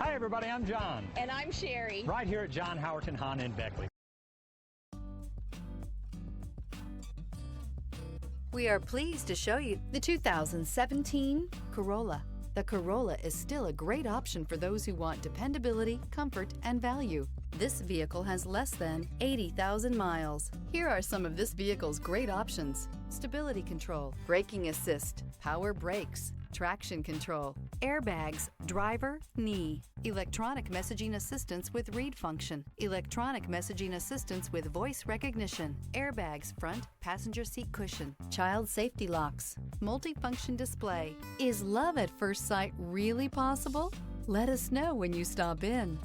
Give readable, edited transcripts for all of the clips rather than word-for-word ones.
Hi everybody, I'm John. And I'm Sherry. Right here at John Howerton Honda in Beckley. We are pleased to show you the 2017 Corolla. The Corolla is still a great option for those who want dependability, comfort, and value. This vehicle has less than 80,000 miles. Here are some of this vehicle's great options: stability control, braking assist, power brakes, traction control, airbags, driver, knee, electronic messaging assistance with read function, electronic messaging assistance with voice recognition, airbags, front passenger seat cushion, child safety locks, multifunction display. Is love at first sight really possible? Let us know when you stop in.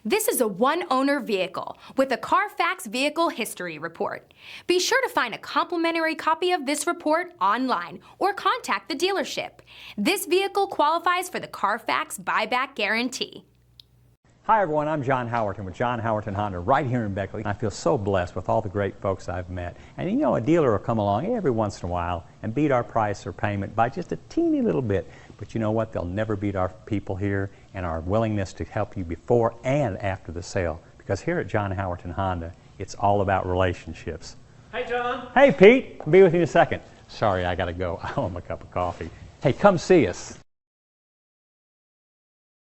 This is a one-owner vehicle with a Carfax Vehicle History Report. Be sure to find a complimentary copy of this report online or contact the dealership. This vehicle qualifies for the Carfax Buyback Guarantee. Hi everyone, I'm John Howerton with John Howerton Honda right here in Beckley. I feel so blessed with all the great folks I've met. And you know, a dealer will come along every once in a while and beat our price or payment by just a teeny little bit. But you know what? They'll never beat our people here and our willingness to help you before and after the sale. Because here at John Howerton Honda, it's all about relationships. Hey, John. Hey, Pete. I'll be with you in a second. Sorry, I got to go. I want my cup of coffee. Hey, come see us.